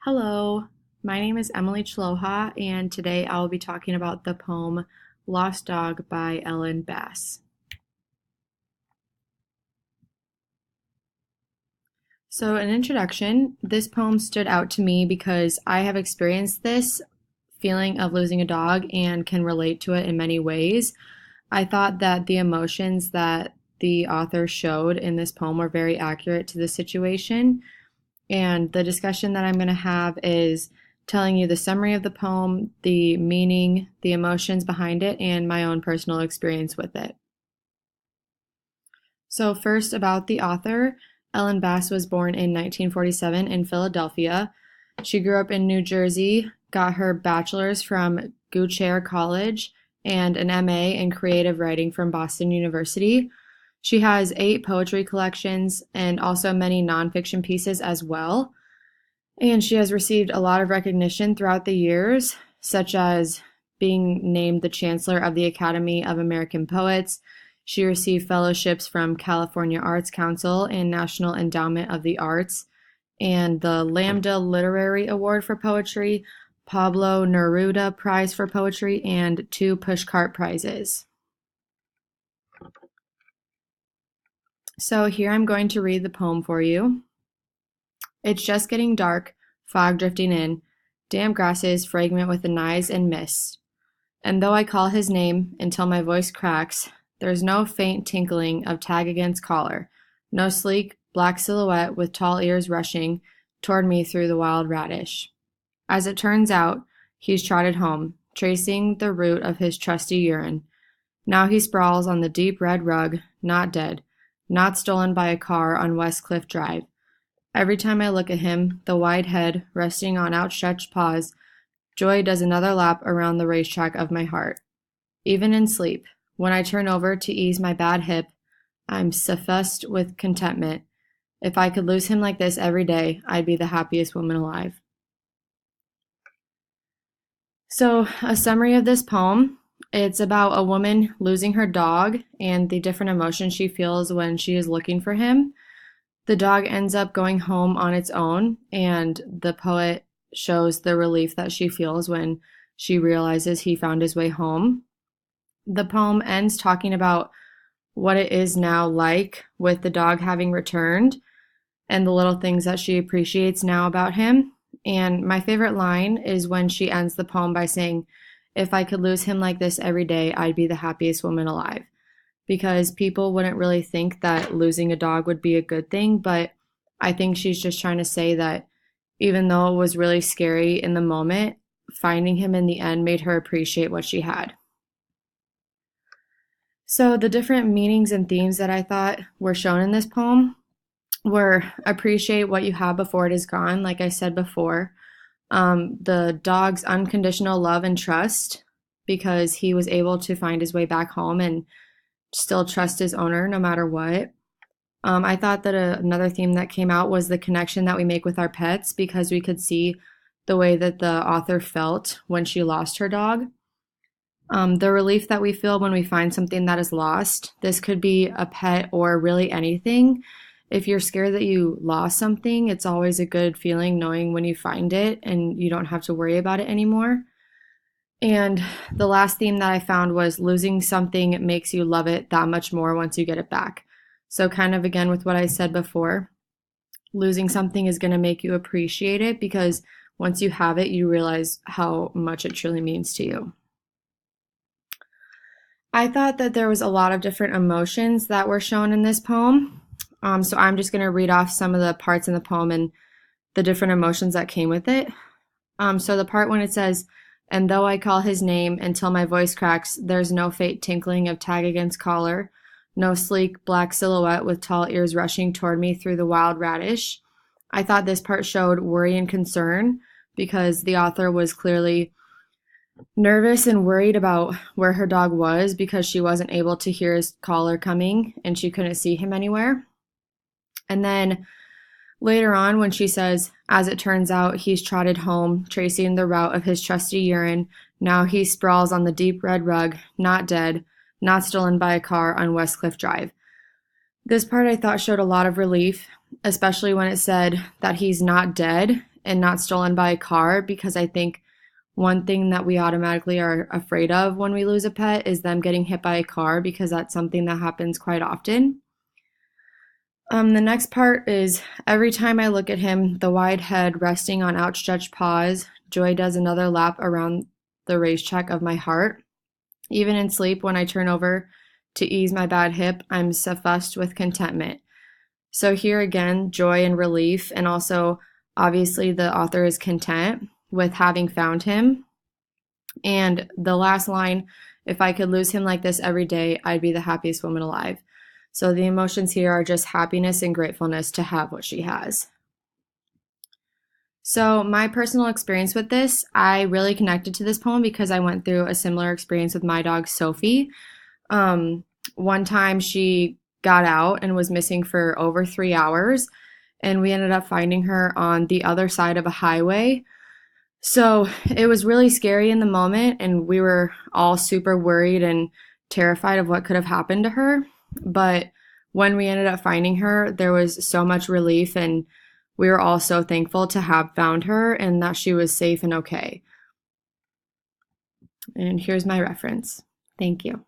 Hello, my name is Emily Chloha, and today I will be talking about the poem Lost Dog by Ellen Bass. So, an introduction, this poem stood out to me because I have experienced this feeling of losing a dog and can relate to it in many ways. I thought that the emotions that the author showed in this poem were very accurate to the situation. And the discussion that I'm going to have is telling you the summary of the poem, the meaning, the emotions behind it, and my own personal experience with it. So, first about the author. Ellen Bass was born in 1947 in Philadelphia. She grew up in New Jersey, got her bachelor's from Goucher College, and an MA in creative writing from Boston University. She has 8 poetry collections and also many nonfiction pieces as well. And she has received a lot of recognition throughout the years, such as being named the Chancellor of the Academy of American Poets. She received fellowships from California Arts Council and National Endowment of the Arts, and the Lambda Literary Award for Poetry, Pablo Neruda Prize for Poetry, and 2 Pushcart Prizes. So here I'm going to read the poem for you. It's just getting dark, fog drifting in, damp grasses fragrant with the knives and mist. And though I call his name until my voice cracks, there's no faint tinkling of tag against collar, no sleek, black silhouette with tall ears rushing toward me through the wild radish. As it turns out, he's trotted home, tracing the route of his trusty urine. Now he sprawls on the deep red rug, not dead, not stolen by a car on West Cliff Drive. Every time I look at him, the wide head resting on outstretched paws, joy does another lap around the racetrack of my heart. Even in sleep, when I turn over to ease my bad hip, I'm suffused with contentment. If I could lose him like this every day, I'd be the happiest woman alive. So, a summary of this poem. It's about a woman losing her dog and the different emotions she feels when she is looking for him. The dog ends up going home on its own, and the poet shows the relief that she feels when she realizes he found his way home. The poem ends talking about what it is now like with the dog having returned and the little things that she appreciates now about him. And my favorite line is when she ends the poem by saying, "If I could lose him like this every day, I'd be the happiest woman alive." Because people wouldn't really think that losing a dog would be a good thing, but I think she's just trying to say that even though it was really scary in the moment, finding him in the end made her appreciate what she had. So the different meanings and themes that I thought were shown in this poem were appreciate what you have before it is gone, like I said before. The dog's unconditional love and trust because he was able to find his way back home and still trust his owner no matter what. I thought that another theme that came out was the connection that we make with our pets because we could see the way that the author felt when she lost her dog. The relief that we feel when we find something that is lost. This could be a pet or really anything. If you're scared that you lost something, it's always a good feeling knowing when you find it and you don't have to worry about it anymore. And the last theme that I found was losing something makes you love it that much more once you get it back. So kind of again with what I said before, losing something is going to make you appreciate it because once you have it, you realize how much it truly means to you. I thought that there was a lot of different emotions that were shown in this poem. So I'm just going to read off some of the parts in the poem and the different emotions that came with it. So the part when it says, "And though I call his name until my voice cracks, there's no faint tinkling of tag against collar, no sleek black silhouette with tall ears rushing toward me through the wild radish." I thought this part showed worry and concern because the author was clearly nervous and worried about where her dog was because she wasn't able to hear his collar coming and she couldn't see him anywhere. And then later on, when she says, "As it turns out, he's trotted home, tracing the route of his trusty urine. Now he sprawls on the deep red rug, not dead, not stolen by a car on West Cliff Drive." This part I thought showed a lot of relief, especially when it said that he's not dead and not stolen by a car, because I think one thing that we automatically are afraid of when we lose a pet is them getting hit by a car, because that's something that happens quite often. The next part is every time I look at him, the wide head resting on outstretched paws, joy does another lap around the racetrack of my heart. Even in sleep, when I turn over to ease my bad hip, I'm suffused with contentment. So here again, joy and relief, and also obviously the author is content with having found him. And the last line, if I could lose him like this every day, I'd be the happiest woman alive. So the emotions here are just happiness and gratefulness to have what she has. So my personal experience with this, I really connected to this poem because I went through a similar experience with my dog, Sophie. One time she got out and was missing for over 3 hours, and we ended up finding her on the other side of a highway. So it was really scary in the moment, and we were all super worried and terrified of what could have happened to her. But when we ended up finding her, there was so much relief, and we were all so thankful to have found her and that she was safe and okay. And here's my reference. Thank you.